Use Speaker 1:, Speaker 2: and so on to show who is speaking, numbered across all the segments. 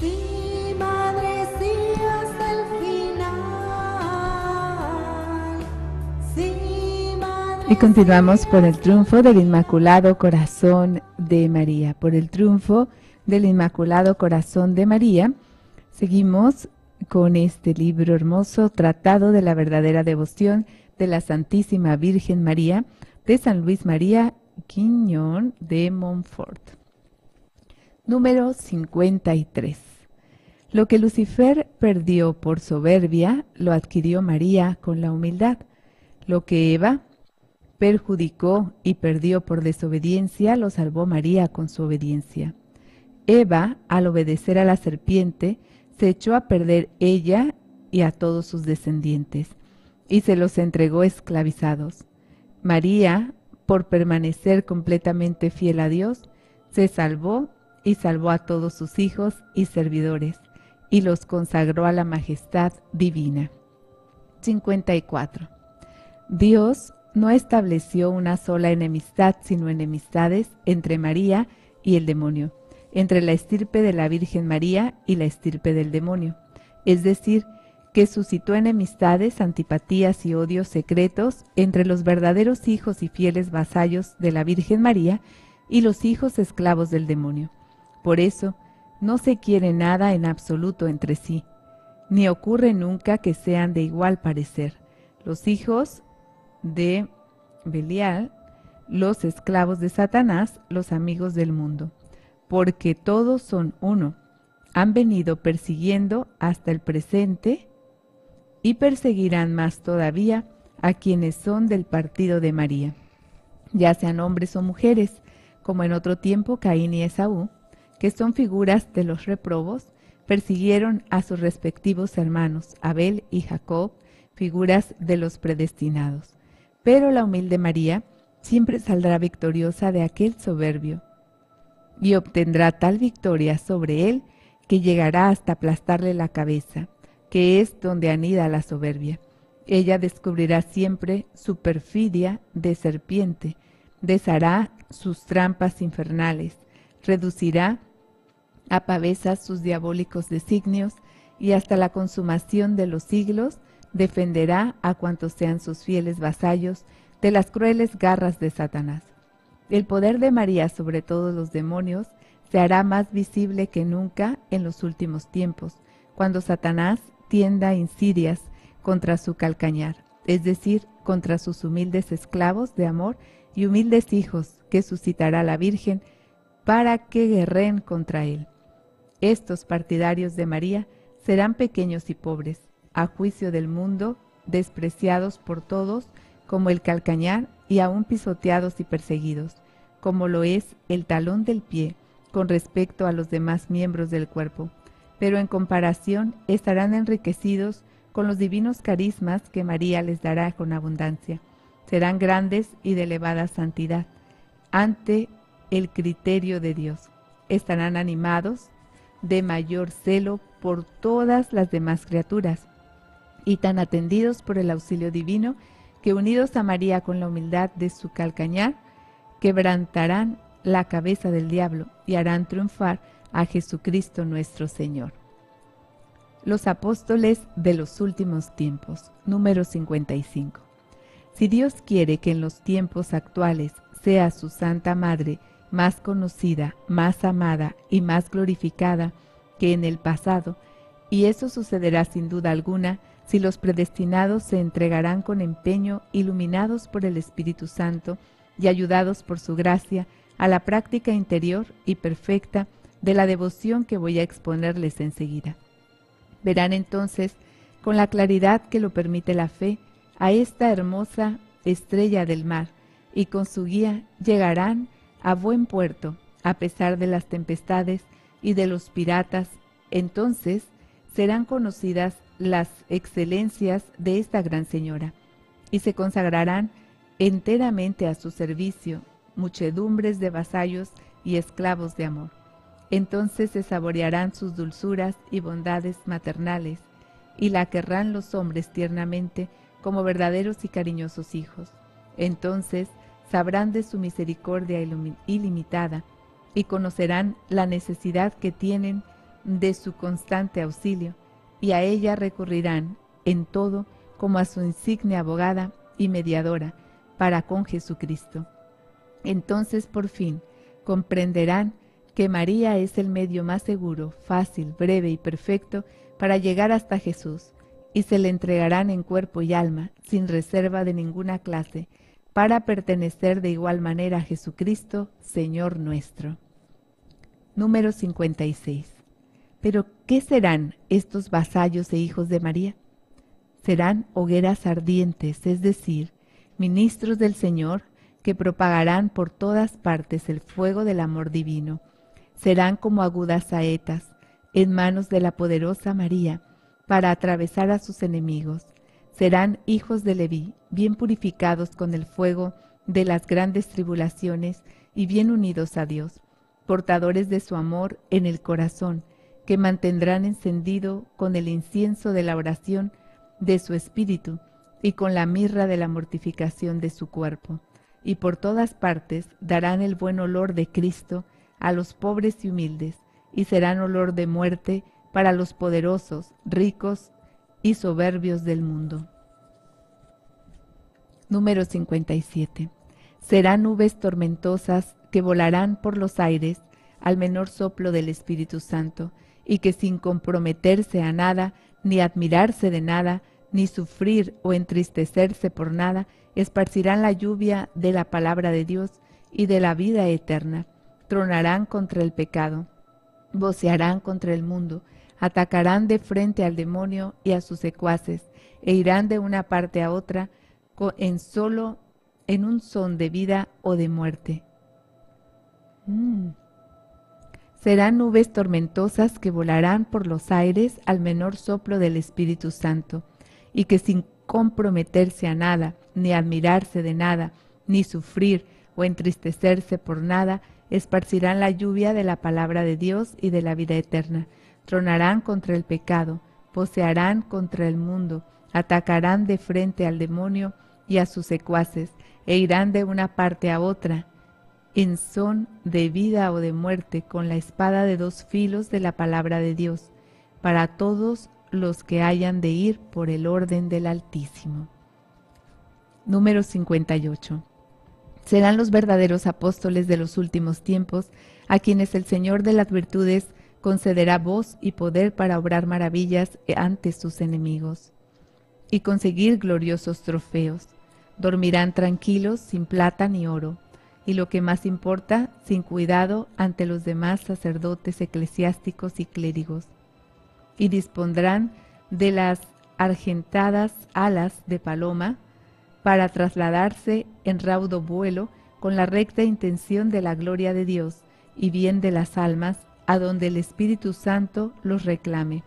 Speaker 1: Sí, madre, sí hasta el final. Sí, madre.
Speaker 2: Y continuamos por el triunfo del Inmaculado Corazón de María. Por el triunfo del Inmaculado Corazón de María, seguimos con este libro hermoso, Tratado de la verdadera devoción de la Santísima Virgen María, de San Luis María Quiñón de Montfort. Número 53. Lo que Lucifer perdió por soberbia, lo adquirió María con la humildad. Lo que Eva perjudicó y perdió por desobediencia, lo salvó María con su obediencia. Eva, al obedecer a la serpiente, se echó a perder ella y a todos sus descendientes, y se los entregó esclavizados. María, por permanecer completamente fiel a Dios, se salvó y salvó a todos sus hijos y servidores, y los consagró a la majestad divina. 54. Dios no estableció una sola enemistad, sino enemistades entre María y el demonio, entre la estirpe de la Virgen María y la estirpe del demonio. Es decir, que suscitó enemistades, antipatías y odios secretos entre los verdaderos hijos y fieles vasallos de la Virgen María y los hijos esclavos del demonio. Por eso, no se quiere nada en absoluto entre sí, ni ocurre nunca que sean de igual parecer. Los hijos de Belial, los esclavos de Satanás, los amigos del mundo, porque todos son uno, han venido persiguiendo hasta el presente y perseguirán más todavía a quienes son del partido de María, ya sean hombres o mujeres, como en otro tiempo Caín y Esaú, que son figuras de los reprobos, persiguieron a sus respectivos hermanos, Abel y Jacob, figuras de los predestinados. Pero la humilde María siempre saldrá victoriosa de aquel soberbio y obtendrá tal victoria sobre él que llegará hasta aplastarle la cabeza, que es donde anida la soberbia. Ella descubrirá siempre su perfidia de serpiente, deshará sus trampas infernales, reducirá a pavesas sus diabólicos designios y hasta la consumación de los siglos defenderá a cuantos sean sus fieles vasallos de las crueles garras de Satanás. El poder de María sobre todos los demonios se hará más visible que nunca en los últimos tiempos, cuando Satanás tienda insidias contra su calcañar, es decir, contra sus humildes esclavos de amor y humildes hijos que suscitará la Virgen para que guerreen contra él. Estos partidarios de María serán pequeños y pobres, a juicio del mundo, despreciados por todos como el calcañar y aún pisoteados y perseguidos, como lo es el talón del pie con respecto a los demás miembros del cuerpo, pero en comparación estarán enriquecidos con los divinos carismas que María les dará con abundancia. Serán grandes y de elevada santidad ante el criterio de Dios. Estarán animados de mayor celo por todas las demás criaturas y tan atendidos por el auxilio divino que, unidos a María con la humildad de su calcañar, quebrantarán la cabeza del diablo y harán triunfar a Jesucristo nuestro Señor. Los apóstoles de los últimos tiempos, número 55. Si Dios quiere que en los tiempos actuales sea su Santa Madre más conocida, más amada y más glorificada que en el pasado, y eso sucederá sin duda alguna si los predestinados se entregarán con empeño, iluminados por el Espíritu Santo y ayudados por su gracia a la práctica interior y perfecta de la devoción que voy a exponerles enseguida. Verán entonces, con la claridad que lo permite la fe, a esta hermosa estrella del mar, y con su guía llegarán a buen puerto, a pesar de las tempestades y de los piratas. Entonces serán conocidas las excelencias de esta gran señora, y se consagrarán enteramente a su servicio muchedumbres de vasallos y esclavos de amor. Entonces se saborearán sus dulzuras y bondades maternales, y la querrán los hombres tiernamente como verdaderos y cariñosos hijos. Entonces sabrán de su misericordia ilimitada y conocerán la necesidad que tienen de su constante auxilio, y a ella recurrirán en todo como a su insigne abogada y mediadora para con Jesucristo. Entonces por fin comprenderán que María es el medio más seguro, fácil, breve y perfecto para llegar hasta Jesús, y se le entregarán en cuerpo y alma, sin reserva de ninguna clase, para pertenecer de igual manera a Jesucristo, Señor nuestro. Número 56. ¿Pero qué serán estos vasallos e hijos de María? Serán hogueras ardientes, es decir, ministros del Señor, que propagarán por todas partes el fuego del amor divino. Serán como agudas saetas en manos de la poderosa María para atravesar a sus enemigos. Serán hijos de Leví, bien purificados con el fuego de las grandes tribulaciones y bien unidos a Dios, portadores de su amor en el corazón, que mantendrán encendido con el incienso de la oración de su espíritu y con la mirra de la mortificación de su cuerpo. Y por todas partes darán el buen olor de Cristo a los pobres y humildes, y serán olor de muerte para los poderosos, ricos y soberbios del mundo. Número 57. Serán nubes tormentosas que volarán por los aires al menor soplo del Espíritu Santo, y que sin comprometerse a nada, ni admirarse de nada, ni sufrir o entristecerse por nada, esparcirán la lluvia de la palabra de Dios y de la vida eterna. Tronarán contra el pecado, vocearán contra el mundo, atacarán de frente al demonio y a sus secuaces, e irán de una parte a otra en un son de vida o de muerte. Serán nubes tormentosas que volarán por los aires al menor soplo del Espíritu Santo, y que sin comprometerse a nada, ni admirarse de nada, ni sufrir o entristecerse por nada, esparcirán la lluvia de la palabra de Dios y de la vida eterna. Tronarán contra el pecado, vocearán contra el mundo, atacarán de frente al demonio y a sus secuaces, e irán de una parte a otra, en son de vida o de muerte, con la espada de dos filos de la palabra de Dios, para todos los que hayan de ir por el orden del Altísimo. Número 58. Serán los verdaderos apóstoles de los últimos tiempos, a quienes el Señor de las virtudes concederá voz y poder para obrar maravillas ante sus enemigos y conseguir gloriosos trofeos. Dormirán tranquilos, sin plata ni oro, y lo que más importa, sin cuidado ante los demás sacerdotes eclesiásticos y clérigos, y dispondrán de las argentadas alas de paloma para trasladarse en raudo vuelo con la recta intención de la gloria de Dios y bien de las almas, a donde el Espíritu Santo los reclame.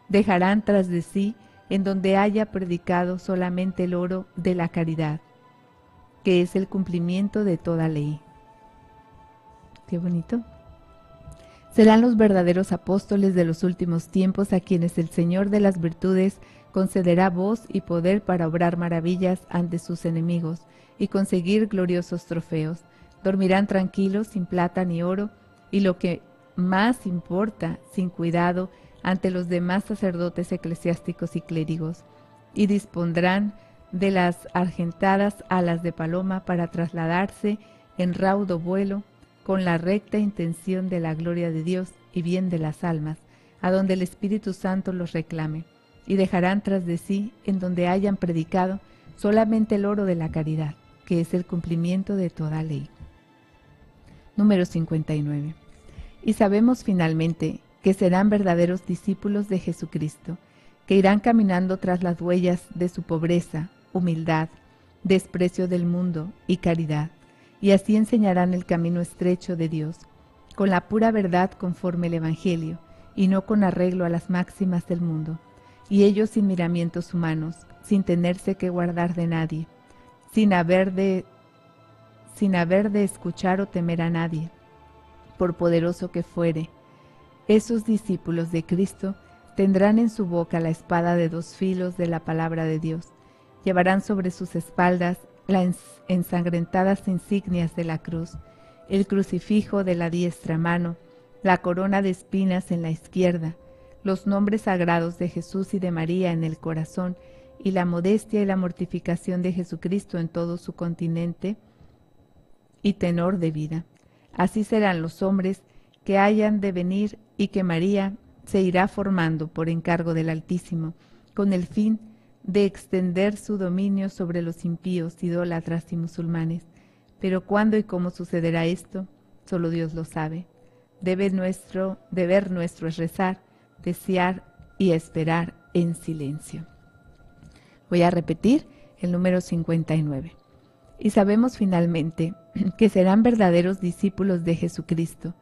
Speaker 2: Dejarán tras de sí, en donde haya predicado, solamente el oro de la caridad, que es el cumplimiento de toda ley. Qué bonito. Serán los verdaderos apóstoles de los últimos tiempos, a quienes el Señor de las virtudes concederá voz y poder para obrar maravillas ante sus enemigos y conseguir gloriosos trofeos. Dormirán tranquilos, sin plata ni oro, y lo que más importa, sin cuidado ante los demás sacerdotes eclesiásticos y clérigos, y dispondrán de las argentadas alas de paloma para trasladarse en raudo vuelo con la recta intención de la gloria de Dios y bien de las almas, a donde el Espíritu Santo los reclame, y dejarán tras de sí, en donde hayan predicado, solamente el oro de la caridad, que es el cumplimiento de toda ley. Número 59. Y sabemos finalmente que serán verdaderos discípulos de Jesucristo, que irán caminando tras las huellas de su pobreza, humildad, desprecio del mundo y caridad, y así enseñarán el camino estrecho de Dios, con la pura verdad conforme el Evangelio, y no con arreglo a las máximas del mundo, y ellos sin miramientos humanos, sin tenerse que guardar de nadie, sin haber de escuchar o temer a nadie, por poderoso que fuere. Esos discípulos de Cristo tendrán en su boca la espada de dos filos de la palabra de Dios, llevarán sobre sus espaldas las ensangrentadas insignias de la cruz, el crucifijo de la diestra mano, la corona de espinas en la izquierda, los nombres sagrados de Jesús y de María en el corazón, y la modestia y la mortificación de Jesucristo en todo su continente y tenor de vida. Así serán los hombres que hayan de venir y que María se irá formando por encargo del Altísimo, con el fin de extender su dominio sobre los impíos, idólatras y musulmanes. Pero cuándo y cómo sucederá esto, solo Dios lo sabe. Deber nuestro es rezar, desear y esperar en silencio. Voy a repetir el número 59. Y sabemos finalmente que serán verdaderos discípulos de Jesucristo,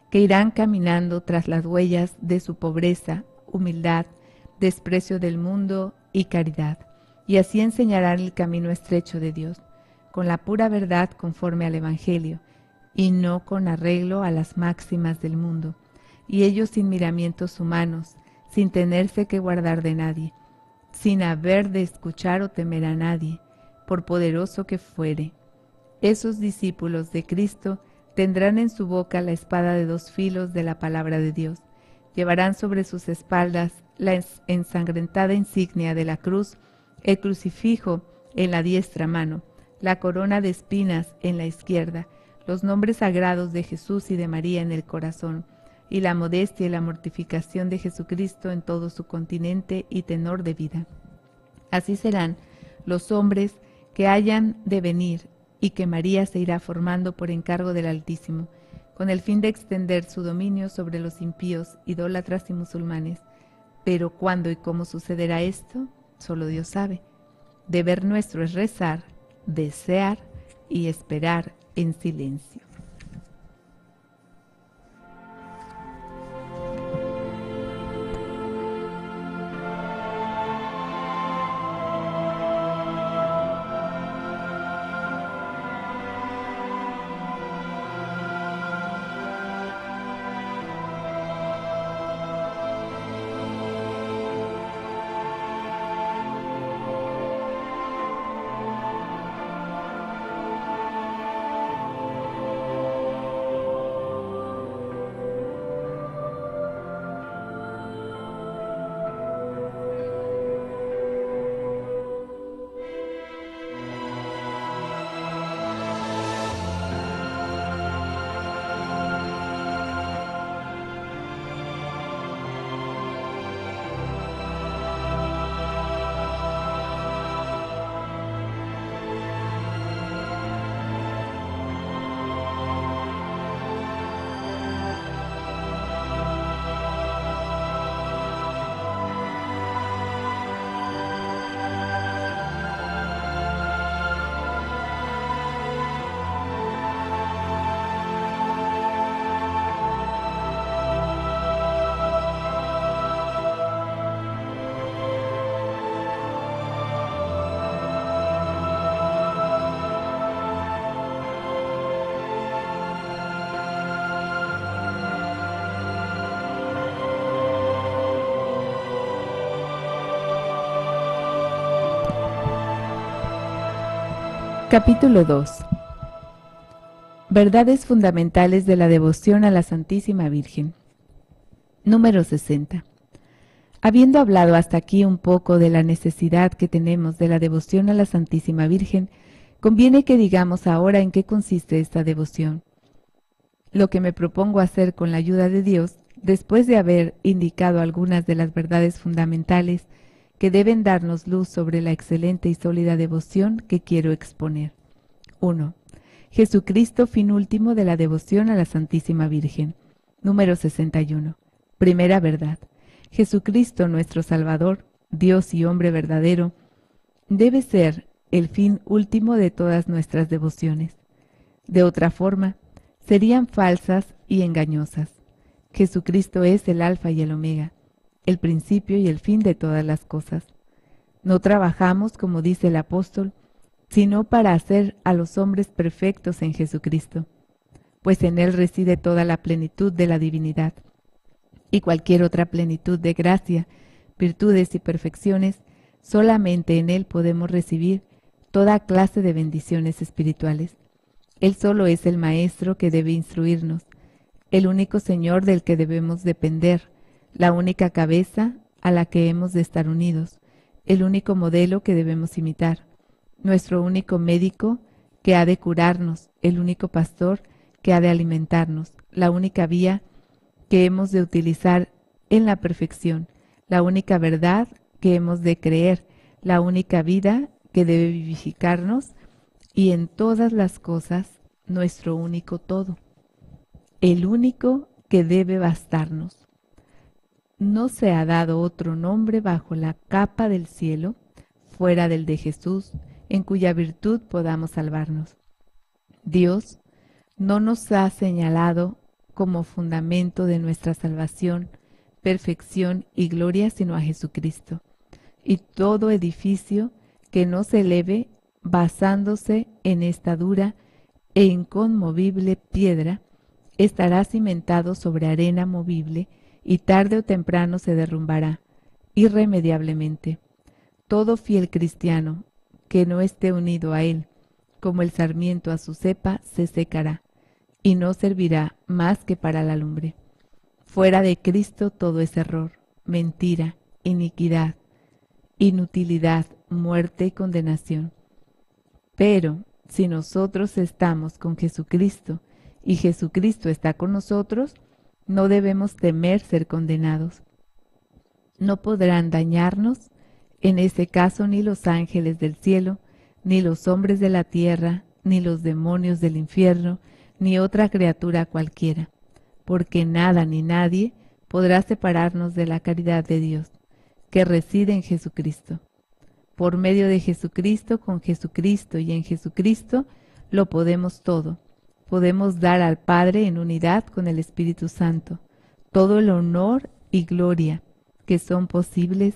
Speaker 2: que irán caminando tras las huellas de su pobreza, humildad, desprecio del mundo y caridad, y así enseñarán el camino estrecho de Dios, con la pura verdad conforme al Evangelio, y no con arreglo a las máximas del mundo, y ellos sin miramientos humanos, sin tenerse que guardar de nadie, sin haber de escuchar o temer a nadie, por poderoso que fuere. Esos discípulos de Cristo tendrán en su boca la espada de dos filos de la palabra de Dios. Llevarán sobre sus espaldas la ensangrentada insignia de la cruz, el crucifijo en la diestra mano, la corona de espinas en la izquierda, los nombres sagrados de Jesús y de María en el corazón, y la modestia y la mortificación de Jesucristo en todo su continente y tenor de vida. Así serán los hombres que hayan de venir y que María se irá formando por encargo del Altísimo, con el fin de extender su dominio sobre los impíos, idólatras y musulmanes. Pero cuándo y cómo sucederá esto, solo Dios sabe. Deber nuestro es rezar, desear y esperar en silencio. Capítulo 2. Verdades fundamentales de la devoción a la Santísima Virgen. Número 60. Habiendo hablado hasta aquí un poco de la necesidad que tenemos de la devoción a la Santísima Virgen, conviene que digamos ahora en qué consiste esta devoción. Lo que me propongo hacer con la ayuda de Dios, después de haber indicado algunas de las verdades fundamentales que deben darnos luz sobre la excelente y sólida devoción que quiero exponer. 1. Jesucristo, fin último de la devoción a la Santísima Virgen. Número 61. Primera verdad. Jesucristo, nuestro Salvador, Dios y hombre verdadero, debe ser el fin último de todas nuestras devociones. De otra forma, serían falsas y engañosas. Jesucristo es el Alfa y el Omega, el principio y el fin de todas las cosas. No trabajamos, como dice el apóstol, sino para hacer a los hombres perfectos en Jesucristo, pues en Él reside toda la plenitud de la divinidad, y cualquier otra plenitud de gracia, virtudes y perfecciones, solamente en Él podemos recibir toda clase de bendiciones espirituales. Él solo es el Maestro que debe instruirnos, el único Señor del que debemos depender, la única cabeza a la que hemos de estar unidos, el único modelo que debemos imitar, nuestro único médico que ha de curarnos, el único pastor que ha de alimentarnos, la única vía que hemos de utilizar en la perfección, la única verdad que hemos de creer, la única vida que debe vivificarnos y en todas las cosas nuestro único todo, el único que debe bastarnos. No se ha dado otro nombre bajo la capa del cielo, fuera del de Jesús, en cuya virtud podamos salvarnos. Dios no nos ha señalado como fundamento de nuestra salvación, perfección y gloria, sino a Jesucristo. Y todo edificio que no se eleve basándose en esta dura e inconmovible piedra, estará cimentado sobre arena movible y tarde o temprano se derrumbará irremediablemente. Todo fiel cristiano que no esté unido a él, como el sarmiento a su cepa, se secará y no servirá más que para la lumbre. Fuera de Cristo todo es error, mentira, iniquidad, inutilidad, muerte y condenación. Pero si nosotros estamos con Jesucristo y Jesucristo está con nosotros, no debemos temer ser condenados. No podrán dañarnos, en ese caso, ni los ángeles del cielo, ni los hombres de la tierra, ni los demonios del infierno, ni otra criatura cualquiera, porque nada ni nadie podrá separarnos de la caridad de Dios, que reside en Jesucristo. Por medio de Jesucristo, con Jesucristo y en Jesucristo, lo podemos todo. Podemos dar al Padre en unidad con el Espíritu Santo todo el honor y gloria que son posibles.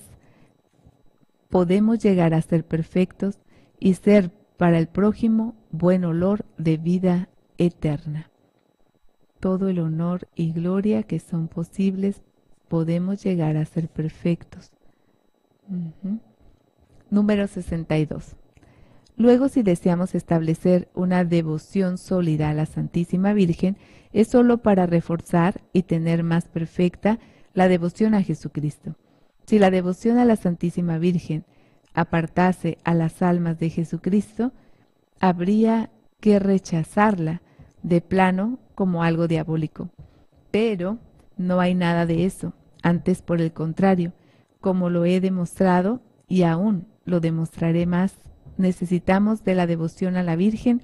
Speaker 2: Podemos llegar a ser perfectos y ser para el prójimo buen olor de vida eterna. Todo el honor y gloria que son posibles, podemos llegar a ser perfectos. Número 62. Luego, si deseamos establecer una devoción sólida a la Santísima Virgen, es sólo para reforzar y tener más perfecta la devoción a Jesucristo. Si la devoción a la Santísima Virgen apartase a las almas de Jesucristo, habría que rechazarla de plano como algo diabólico. Pero no hay nada de eso, antes por el contrario, como lo he demostrado y aún lo demostraré más, necesitamos de la devoción a la Virgen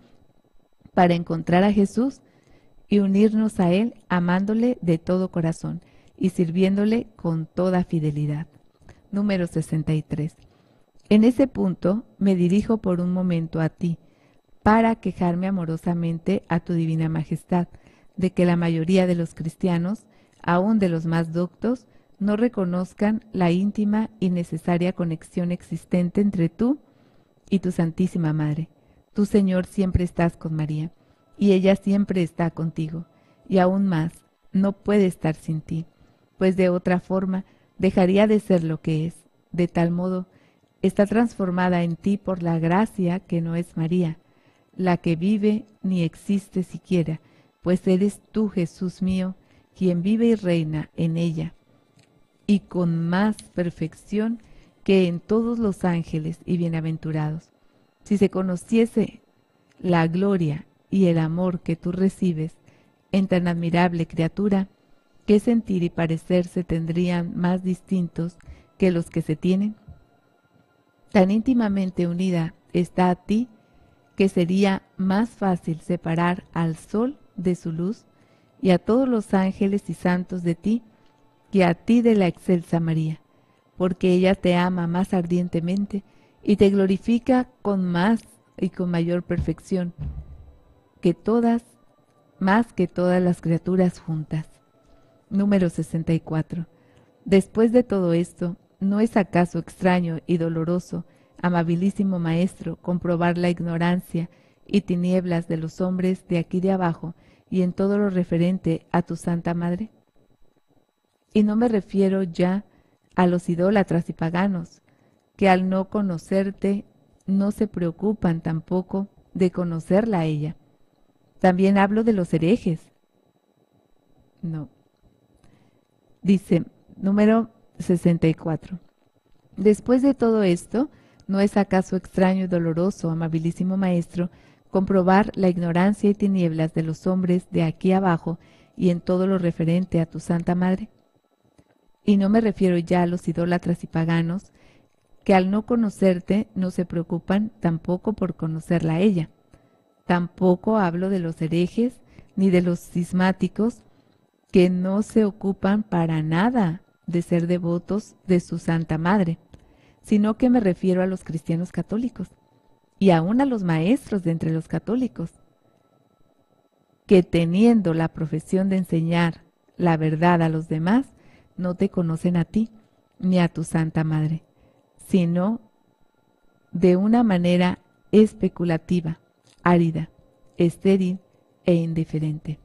Speaker 2: para encontrar a Jesús y unirnos a Él amándole de todo corazón y sirviéndole con toda fidelidad. Número 63. En ese punto me dirijo por un momento a ti, para quejarme amorosamente a tu divina majestad, de que la mayoría de los cristianos, aun de los más doctos, no reconozcan la íntima y necesaria conexión existente entre tú y tu Santísima Madre. Tú, Señor, siempre estás con María, y ella siempre está contigo, y aún más, no puede estar sin ti, pues de otra forma dejaría de ser lo que es. De tal modo, está transformada en ti por la gracia que no es María, la que vive ni existe siquiera, pues eres tú, Jesús mío, quien vive y reina en ella, y con más perfección que en todos los ángeles y bienaventurados. Si se conociese la gloria y el amor que tú recibes en tan admirable criatura, ¿qué sentir y parecer se tendrían más distintos que los que se tienen? Tan íntimamente unida está a ti que sería más fácil separar al sol de su luz y a todos los ángeles y santos de ti que a ti de la excelsa María, porque ella te ama más ardientemente y te glorifica con más y con mayor perfección que todas, más que todas las criaturas juntas. Número 64. Después de todo esto, ¿no es acaso extraño y doloroso, amabilísimo Maestro, comprobar la ignorancia y tinieblas de los hombres de aquí de abajo y en todo lo referente a tu Santa Madre? Y no me refiero ya a los idólatras y paganos, que al no conocerte no se preocupan tampoco de conocerla a ella. También hablo de los herejes, No. Dice, número 64. Después de todo esto, ¿no es acaso extraño y doloroso, amabilísimo maestro, comprobar la ignorancia y tinieblas de los hombres de aquí abajo y en todo lo referente a tu Santa Madre? Y no me refiero ya a los idólatras y paganos, que al no conocerte no se preocupan tampoco por conocerla a ella. Tampoco hablo de los herejes ni de los cismáticos, que no se ocupan para nada de ser devotos de su Santa Madre, sino que me refiero a los cristianos católicos y aún a los maestros de entre los católicos, que teniendo la profesión de enseñar la verdad a los demás, no te conocen a ti ni a tu Santa Madre, sino de una manera especulativa, árida, estéril e indiferente.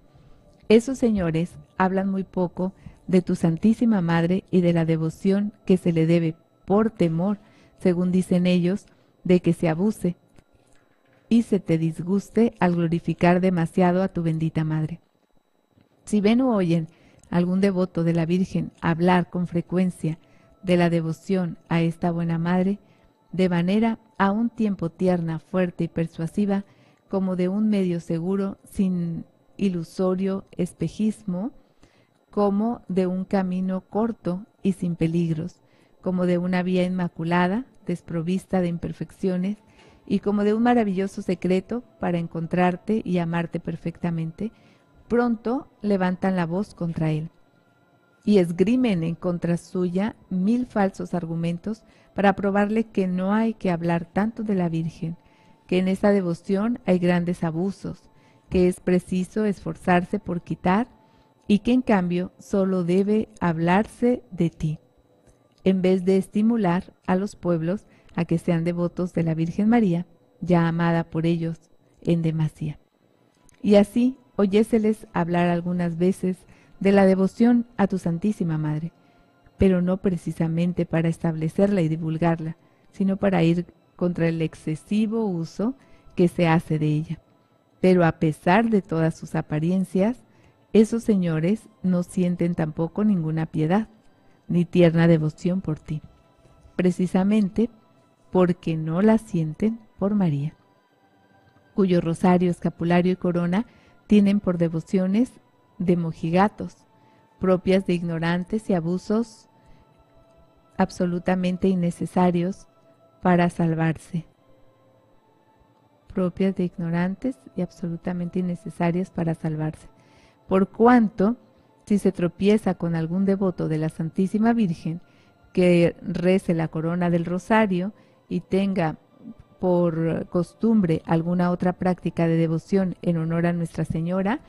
Speaker 2: Esos señores hablan muy poco de tu Santísima Madre y de la devoción que se le debe por temor, según dicen ellos, de que se abuse y se te disguste al glorificar demasiado a tu bendita Madre. Si ven o oyen algún devoto de la Virgen hablar con frecuencia de la devoción a esta buena Madre, de manera a un tiempo tierna, fuerte y persuasiva, como de un medio seguro, sin ilusorio espejismo, como de un camino corto y sin peligros, como de una vía inmaculada, desprovista de imperfecciones, y como de un maravilloso secreto para encontrarte y amarte perfectamente, pronto levantan la voz contra él y esgrimen en contra suya 1000 falsos argumentos para probarle que no hay que hablar tanto de la Virgen, que en esa devoción hay grandes abusos, que es preciso esforzarse por quitar y que en cambio solo debe hablarse de ti, en vez de estimular a los pueblos a que sean devotos de la Virgen María, ya amada por ellos en demasía. Y así oyéseles hablar algunas veces de la devoción a tu Santísima Madre, pero no precisamente para establecerla y divulgarla, sino para ir contra el excesivo uso que se hace de ella. Pero a pesar de todas sus apariencias, esos señores no sienten tampoco ninguna piedad, ni tierna devoción por ti, precisamente porque no la sienten por María, cuyo rosario, escapulario y corona tienen por devociones de mojigatos, propias de ignorantes y abusos absolutamente innecesarios para salvarse. Propias de ignorantes y absolutamente innecesarias para salvarse. Por cuanto, si se tropieza con algún devoto de la Santísima Virgen que rece la corona del rosario y tenga por costumbre alguna otra práctica de devoción en honor a Nuestra Señora,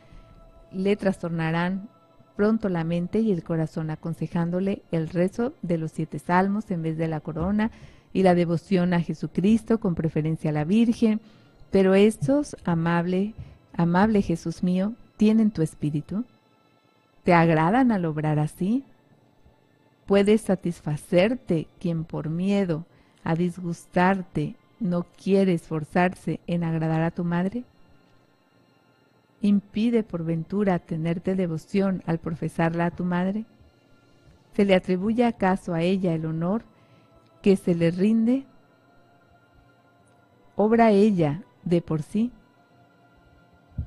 Speaker 2: le trastornarán pronto la mente y el corazón, aconsejándole el rezo de los 7 salmos en vez de la corona y la devoción a Jesucristo con preferencia a la Virgen. Pero estos, amable Jesús mío, ¿tienen tu espíritu? ¿Te agradan al obrar así? ¿Puedes satisfacerte quien por miedo a disgustarte no quiere esforzarse en agradar a tu madre? ¿Impide por ventura tenerte devoción al profesarla a tu madre? ¿Se le atribuye acaso a ella el honor que se le rinde? ¿Obra ella de por sí?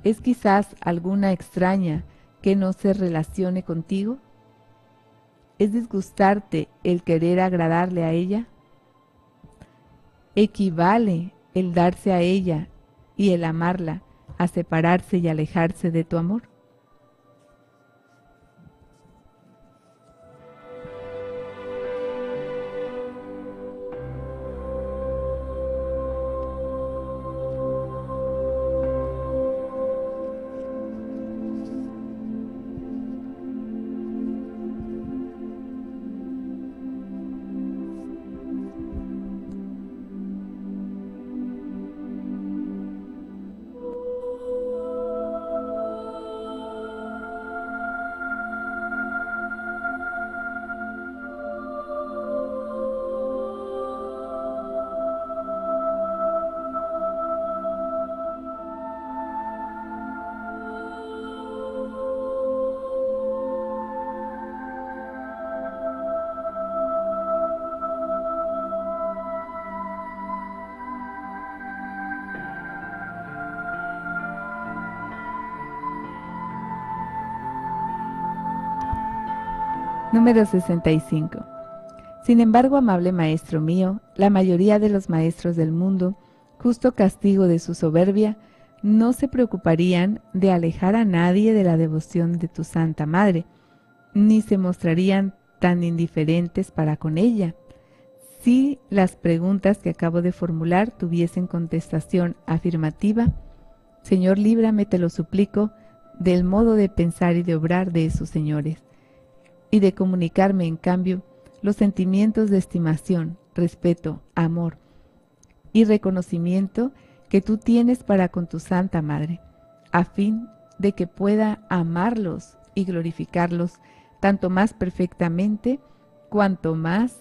Speaker 2: ¿Es quizás alguna extraña que no se relacione contigo? ¿Es disgustarte el querer agradarle a ella? ¿Equivale el darse a ella y el amarla a separarse y alejarse de tu amor? Número 65. Sin embargo, amable maestro mío, la mayoría de los maestros del mundo, justo castigo de su soberbia, no se preocuparían de alejar a nadie de la devoción de tu Santa Madre, ni se mostrarían tan indiferentes para con ella. Si las preguntas que acabo de formular tuviesen contestación afirmativa, Señor, líbrame, te lo suplico, del modo de pensar y de obrar de esos señores, y de comunicarme, en cambio, los sentimientos de estimación, respeto, amor y reconocimiento que tú tienes para con tu Santa Madre, a fin de que pueda amarlos y glorificarlos tanto más perfectamente cuanto más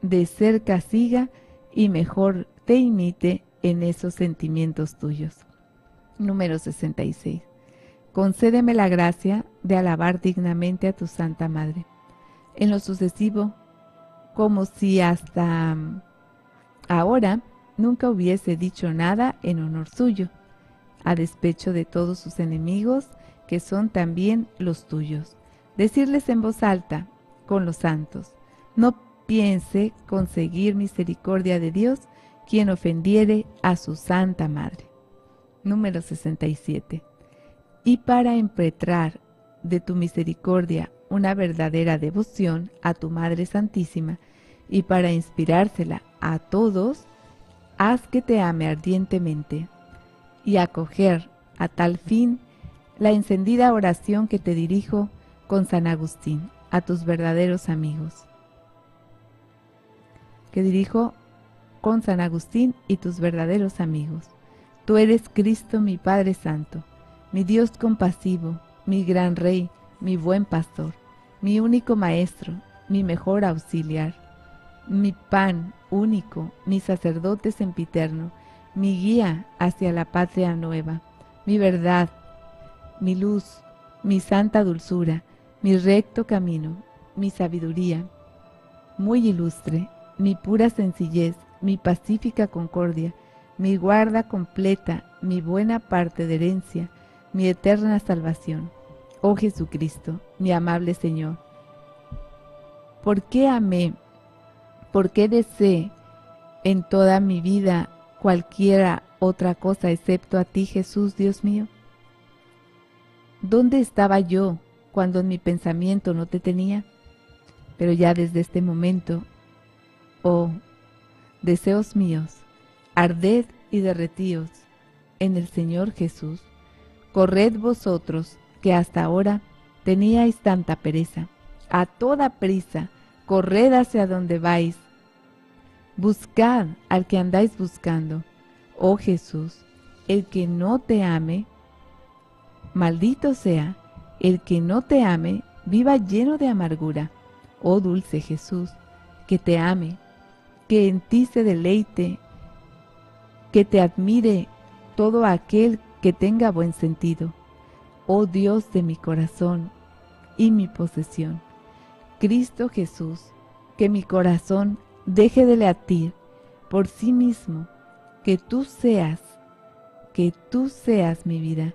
Speaker 2: de cerca siga y mejor te imite en esos sentimientos tuyos. Número 66. Concédeme la gracia de alabar dignamente a tu Santa Madre. En lo sucesivo, como si hasta ahora nunca hubiese dicho nada en honor suyo, a despecho de todos sus enemigos, que son también los tuyos. Decirles en voz alta, con los santos, no piense conseguir misericordia de Dios quien ofendiere a su Santa Madre. Número 67. Y para impetrar de tu misericordia una verdadera devoción a tu Madre Santísima, y para inspirársela a todos, haz que te ame ardientemente, y acoger a tal fin la encendida oración que te dirijo con San Agustín a tus verdaderos amigos. Que dirijo con San Agustín y tus verdaderos amigos. Tú eres Cristo, mi Padre Santo, mi Dios compasivo, mi gran Rey, mi buen pastor, mi único Maestro, mi mejor auxiliar, mi pan único, mi sacerdote sempiterno, mi guía hacia la patria nueva, mi verdad, mi luz, mi santa dulzura, mi recto camino, mi sabiduría, muy ilustre, mi pura sencillez, mi pacífica concordia, mi guarda completa, mi buena parte de herencia, mi eterna salvación. Oh Jesucristo, mi amable Señor, ¿por qué amé? ¿Por qué deseé en toda mi vida cualquiera otra cosa excepto a ti, Jesús, Dios mío? ¿Dónde estaba yo cuando en mi pensamiento no te tenía? Pero ya desde este momento, oh, deseos míos, arded y derretíos en el Señor Jesús. Corred vosotros, que hasta ahora teníais tanta pereza, a toda prisa, corred hacia donde vais. Buscad al que andáis buscando. Oh Jesús, el que no te ame, maldito sea. El que no te ame, viva lleno de amargura. Oh dulce Jesús, que te ame, que en ti se deleite, que te admire todo aquel que tenga buen sentido. Oh Dios de mi corazón y mi posesión. Cristo Jesús, que mi corazón deje de latir por sí mismo, que tú seas mi vida,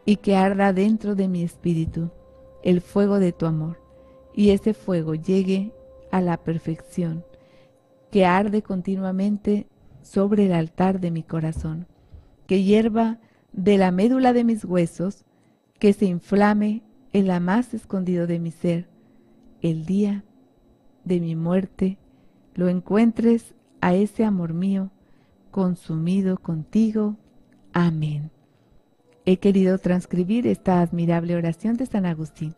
Speaker 2: y que arda dentro de mi espíritu el fuego de tu amor, y ese fuego llegue a la perfección, que arde continuamente sobre el altar de mi corazón, que hierva de la médula de mis huesos, que se inflame en la más escondido de mi ser, el día de mi muerte, lo encuentres a ese amor mío consumido contigo. Amén. He querido transcribir esta admirable oración de San Agustín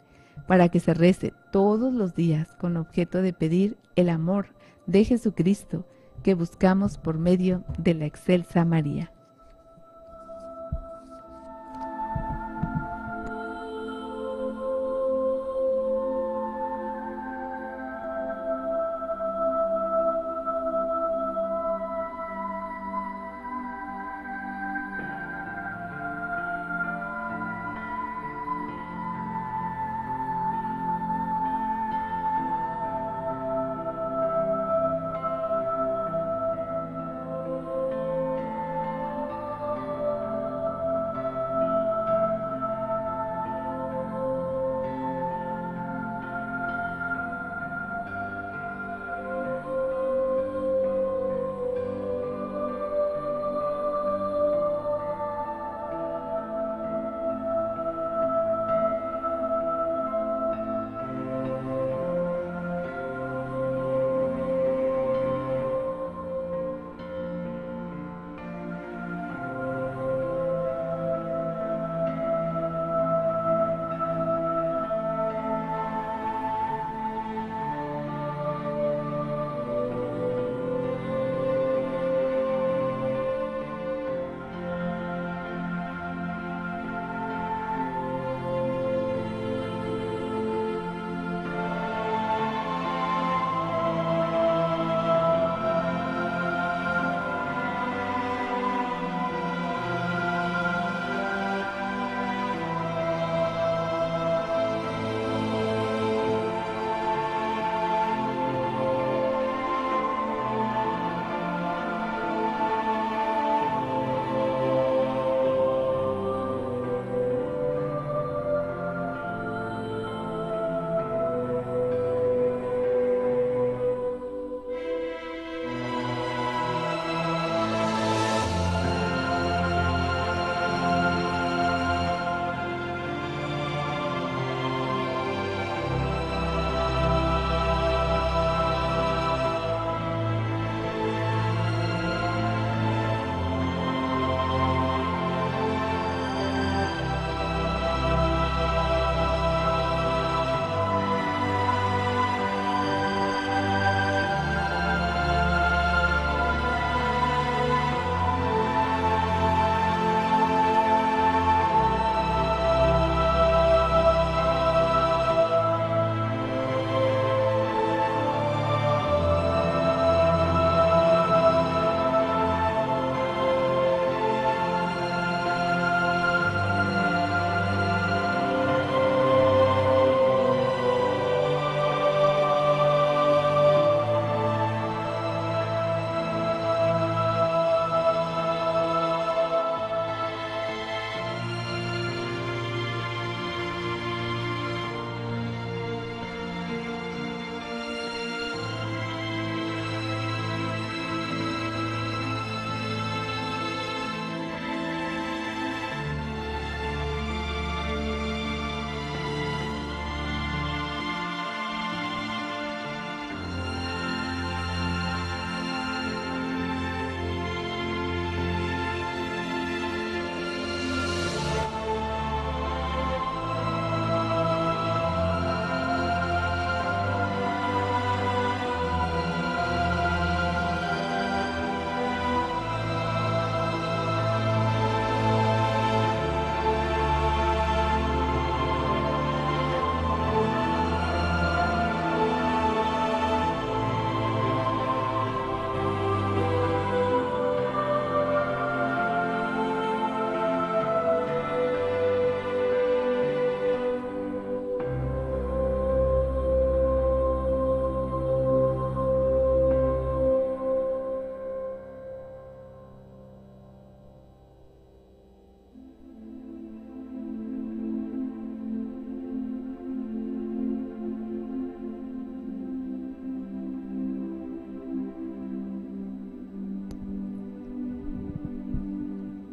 Speaker 2: para que se rece todos los días con objeto de pedir el amor de Jesucristo que buscamos por medio de la excelsa María.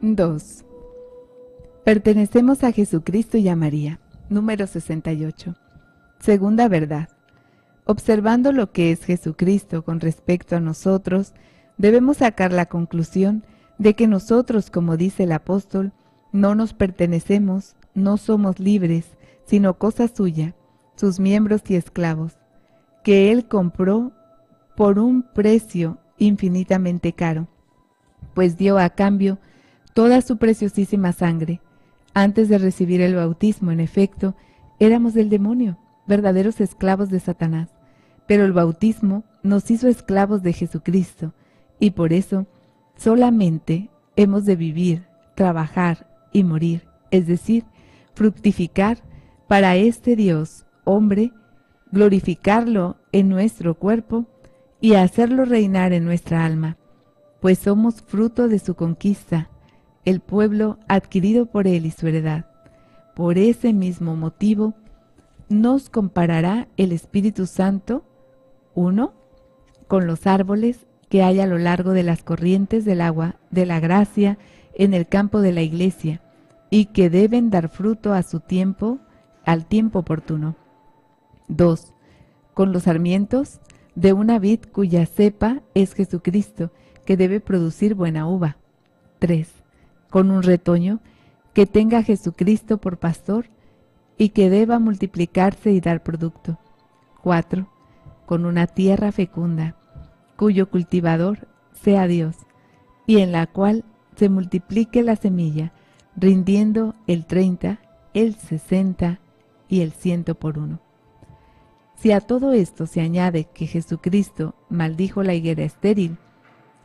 Speaker 2: 2. Pertenecemos a Jesucristo y a María. Número 68. Segunda verdad. Observando lo que es Jesucristo con respecto a nosotros, debemos sacar la conclusión de que nosotros, como dice el apóstol, no nos pertenecemos, no somos libres, sino cosa suya, sus miembros y esclavos, que Él compró por un precio infinitamente caro, pues dio a cambio toda su preciosísima sangre. Antes de recibir el bautismo, en efecto, éramos del demonio, verdaderos esclavos de Satanás, pero el bautismo nos hizo esclavos de Jesucristo, y por eso solamente hemos de vivir, trabajar y morir, es decir, fructificar para este Dios, hombre, glorificarlo en nuestro cuerpo y hacerlo reinar en nuestra alma, pues somos fruto de su conquista, el pueblo adquirido por él y su heredad. Por ese mismo motivo, nos comparará el Espíritu Santo, 1, con los árboles que hay a lo largo de las corrientes del agua de la gracia en el campo de la iglesia, y que deben dar fruto a su tiempo, al tiempo oportuno. 2. Con los sarmientos de una vid cuya cepa es Jesucristo, que debe producir buena uva. 3. Con un retoño que tenga a Jesucristo por pastor y que deba multiplicarse y dar producto. 4. Con una tierra fecunda, cuyo cultivador sea Dios, y en la cual se multiplique la semilla, rindiendo el 30, el 60 y el 100 por uno. Si a todo esto se añade que Jesucristo maldijo la higuera estéril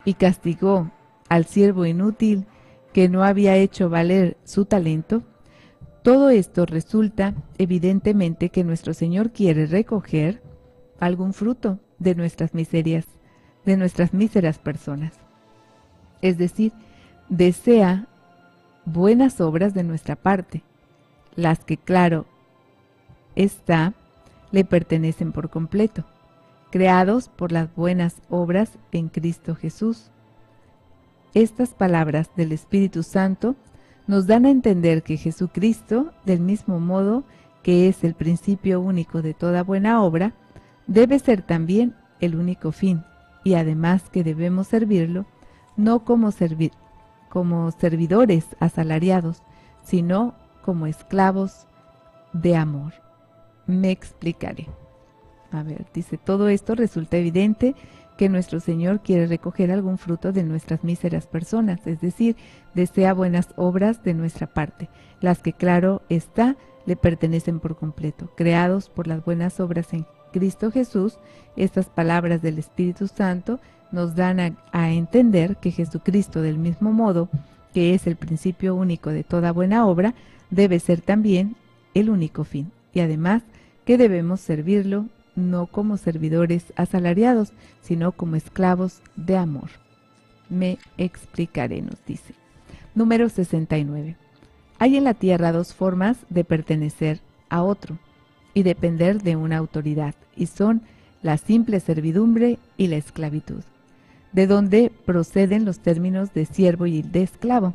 Speaker 2: y castigó al siervo inútil que no había hecho valer su talento, todo esto resulta evidentemente que nuestro Señor quiere recoger algún fruto de nuestras miserias, de nuestras míseras personas. Es decir, desea buenas obras de nuestra parte, las que, claro está, le pertenecen por completo, creados por las buenas obras en Cristo Jesús. Estas palabras del Espíritu Santo nos dan a entender que Jesucristo, del mismo modo que es el principio único de toda buena obra, debe ser también el único fin, y además que debemos servirlo no como servidores asalariados, sino como esclavos de amor. Me explicaré. A ver, dice, todo esto resulta evidente que nuestro Señor quiere recoger algún fruto de nuestras míseras personas, es decir, desea buenas obras de nuestra parte, las que, claro está, le pertenecen por completo, creados por las buenas obras en Cristo Jesús. Estas palabras del Espíritu Santo nos dan a entender que Jesucristo, del mismo modo que es el principio único de toda buena obra, debe ser también el único fin, y además que debemos servirlo no como servidores asalariados, sino como esclavos de amor. Me explicaré, nos dice. Número 69. Hay en la tierra dos formas de pertenecer a otro y depender de una autoridad, y son la simple servidumbre y la esclavitud, de donde proceden los términos de siervo y de esclavo.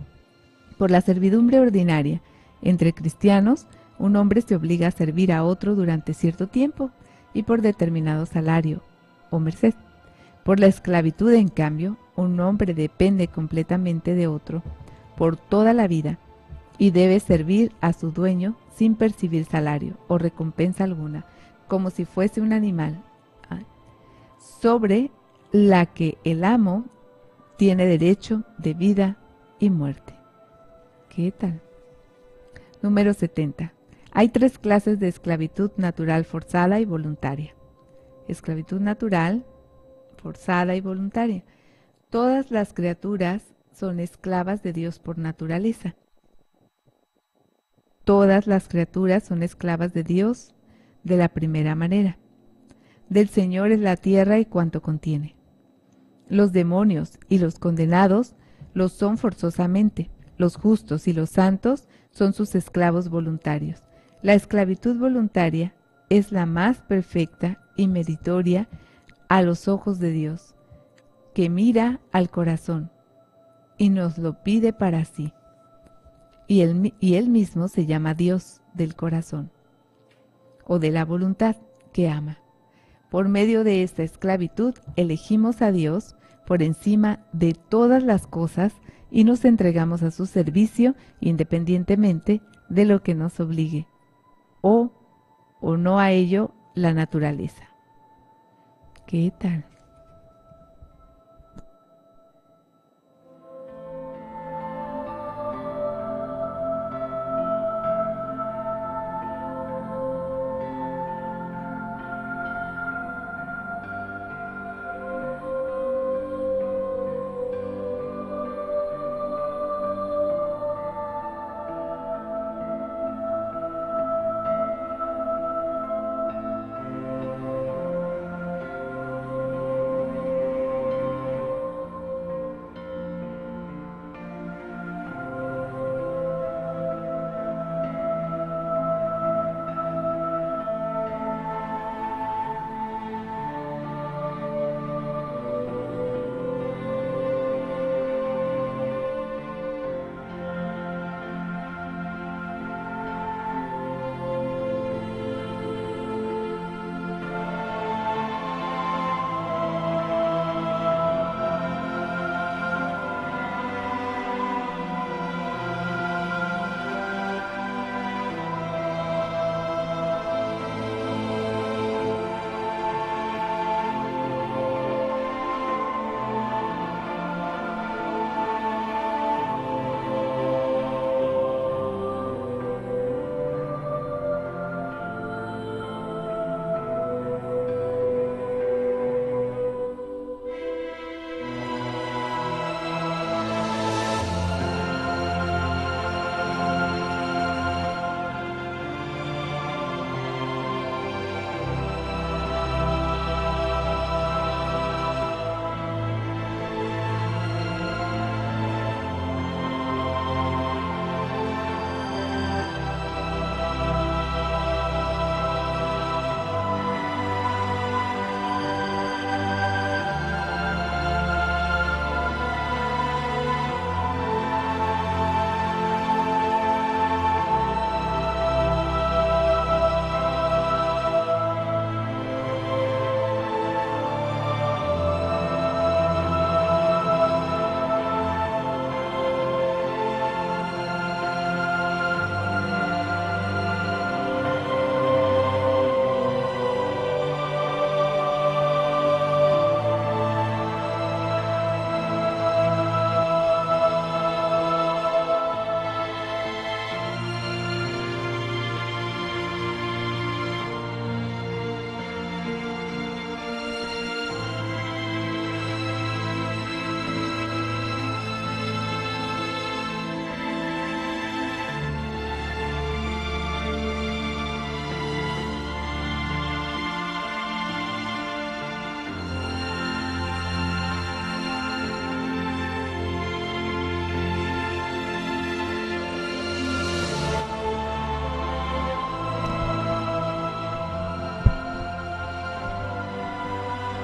Speaker 2: Por la servidumbre ordinaria, entre cristianos, un hombre se obliga a servir a otro durante cierto tiempo y por determinado salario o merced. Por la esclavitud, en cambio, un hombre depende completamente de otro por toda la vida y debe servir a su dueño sin percibir salario o recompensa alguna, como si fuese un animal, sobre la que el amo tiene derecho de vida y muerte. ¿Qué tal? Número 70. Hay tres clases de esclavitud: natural, forzada y voluntaria. Esclavitud natural, forzada y voluntaria. Todas las criaturas son esclavas de Dios por naturaleza. Todas las criaturas son esclavas de Dios de la primera manera. Del Señor es la tierra y cuanto contiene. Los demonios y los condenados los son forzosamente. Los justos y los santos son sus esclavos voluntarios. La esclavitud voluntaria es la más perfecta y meritoria a los ojos de Dios, que mira al corazón, y nos lo pide para sí. Y él mismo se llama Dios del corazón o de la voluntad que ama. Por medio de esta esclavitud elegimos a Dios por encima de todas las cosas y nos entregamos a su servicio independientemente de lo que nos obligue o no a ello la naturaleza. ¿Qué tal?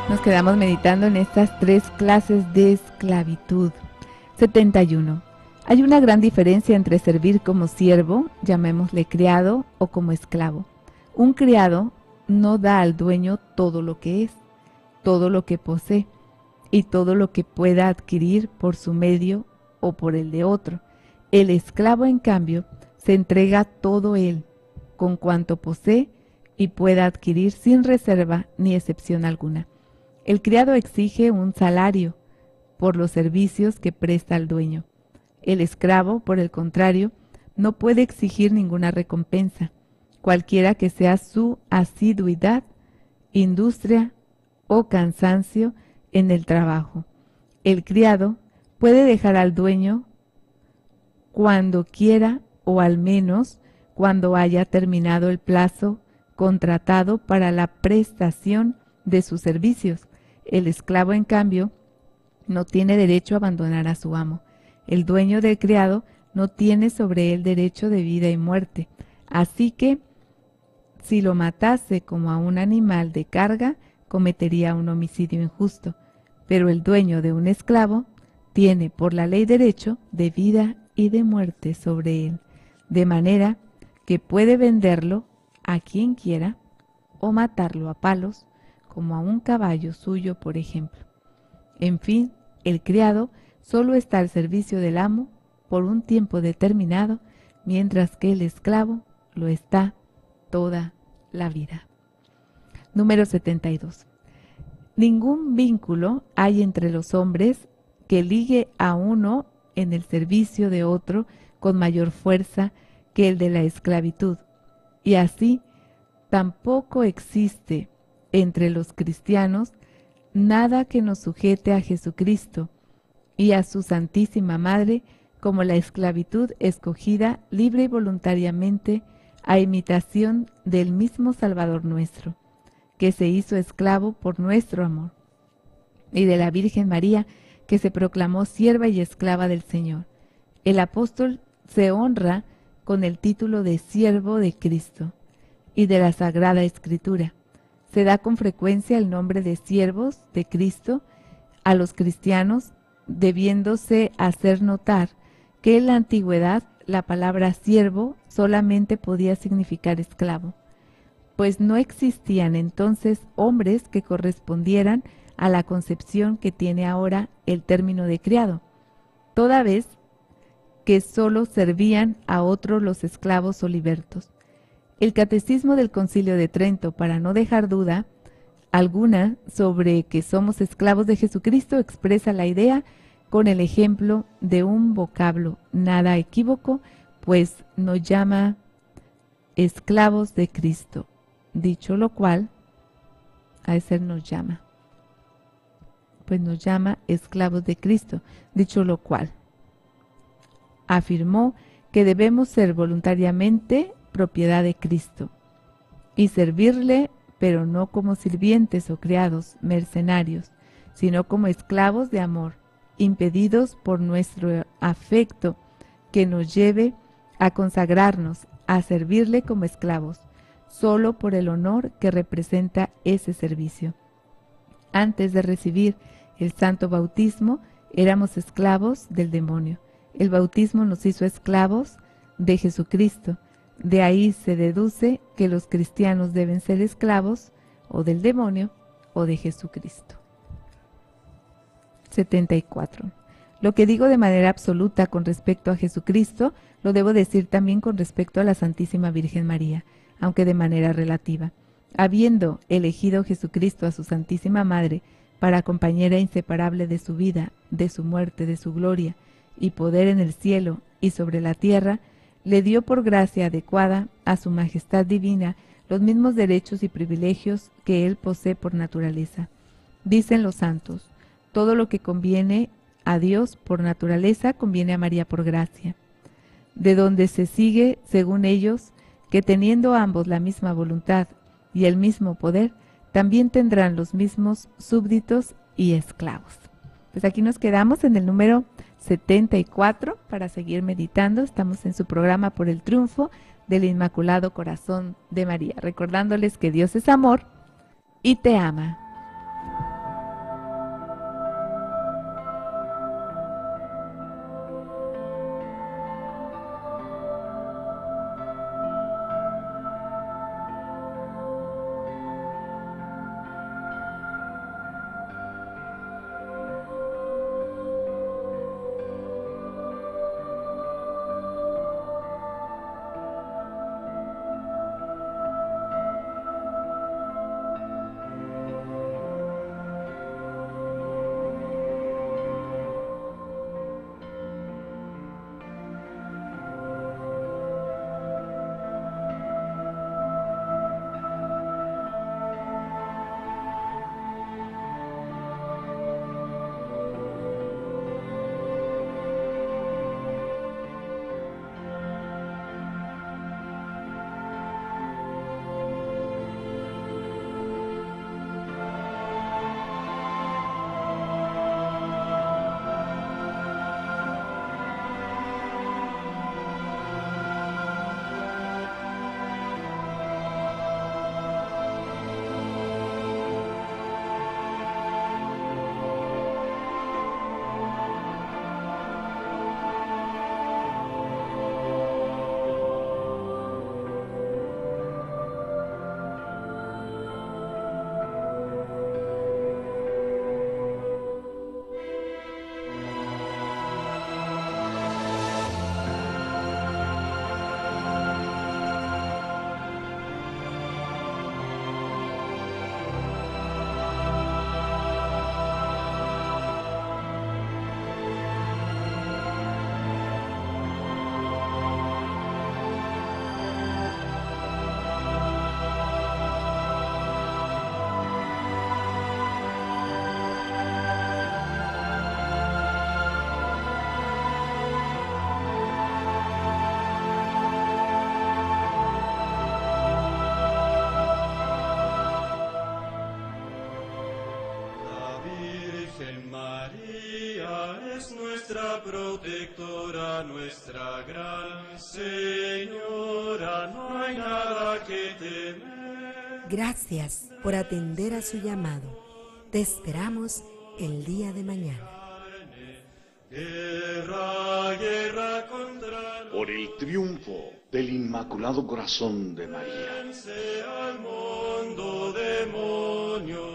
Speaker 2: Nos quedamos meditando en estas 3 clases de esclavitud. 71. Hay una gran diferencia entre servir como siervo, llamémosle criado, o como esclavo. Un criado no da al dueño todo lo que es, todo lo que posee y todo lo que pueda adquirir por su medio o por el de otro. El esclavo, en cambio, se entrega todo él, con cuanto posee y pueda adquirir sin reserva ni excepción alguna. El criado exige un salario por los servicios que presta al dueño. El esclavo, por el contrario, no puede exigir ninguna recompensa, cualquiera que sea su asiduidad, industria o cansancio en el trabajo. El criado puede dejar al dueño cuando quiera o al menos cuando haya terminado el plazo contratado para la prestación de sus servicios. El esclavo, en cambio, no tiene derecho a abandonar a su amo. El dueño del criado no tiene sobre él derecho de vida y muerte. Así que, si lo matase como a un animal de carga, cometería un homicidio injusto. Pero el dueño de un esclavo tiene por la ley derecho de vida y de muerte sobre él, de manera que puede venderlo a quien quiera o matarlo a palos, como a un caballo suyo, por ejemplo. En fin, el criado solo está al servicio del amo por un tiempo determinado, mientras que el esclavo lo está toda la vida. Número 72. Ningún vínculo hay entre los hombres que ligue a uno en el servicio de otro con mayor fuerza que el de la esclavitud, y así tampoco existe entre los cristianos nada que nos sujete a Jesucristo y a su Santísima Madre como la esclavitud escogida libre y voluntariamente a imitación del mismo Salvador nuestro, que se hizo esclavo por nuestro amor, y de la Virgen María, que se proclamó sierva y esclava del Señor. El apóstol se honra con el título de siervo de Cristo y de la Sagrada Escritura. Se da con frecuencia el nombre de siervos de Cristo a los cristianos, debiéndose hacer notar que en la antigüedad la palabra siervo solamente podía significar esclavo, pues no existían entonces hombres que correspondieran a la concepción que tiene ahora el término de criado, toda vez que sólo servían a otros los esclavos o libertos. El Catecismo del Concilio de Trento, para no dejar duda alguna sobre que somos esclavos de Jesucristo, expresa la idea con el ejemplo de un vocablo nada equívoco, pues nos llama esclavos de Cristo. Dicho lo cual, a ese nos llama, pues nos llama esclavos de Cristo. Dicho lo cual, afirmó que debemos ser voluntariamente propiedad de Cristo y servirle, pero no como sirvientes o criados, mercenarios, sino como esclavos de amor, impedidos por nuestro afecto que nos lleve a consagrarnos, a servirle como esclavos, solo por el honor que representa ese servicio. Antes de recibir el santo bautismo, éramos esclavos del demonio. El bautismo nos hizo esclavos de Jesucristo. De ahí se deduce que los cristianos deben ser esclavos o del demonio o de Jesucristo. 74. Lo que digo de manera absoluta con respecto a Jesucristo, lo debo decir también con respecto a la Santísima Virgen María, aunque de manera relativa. Habiendo elegido Jesucristo a su Santísima Madre para compañera inseparable de su vida, de su muerte, de su gloria y poder en el cielo y sobre la tierra, le dio por gracia adecuada a su majestad divina los mismos derechos y privilegios que él posee por naturaleza. Dicen los santos, todo lo que conviene a Dios por naturaleza conviene a María por gracia, de donde se sigue, según ellos, que teniendo ambos la misma voluntad y el mismo poder, también tendrán los mismos súbditos y esclavos. Pues aquí nos quedamos en el número 74 para seguir meditando. Estamos en su programa Por el Triunfo del Inmaculado Corazón de María, recordándoles que Dios es amor y te ama.
Speaker 3: nuestra protectora, nuestra gran Señora, no hay nada que temer.
Speaker 4: Gracias por atender a su llamado. Te esperamos el día de mañana.
Speaker 3: Guerra, guerra contra los
Speaker 5: Por el triunfo del Inmaculado Corazón de María.
Speaker 3: vence al mundo demonio.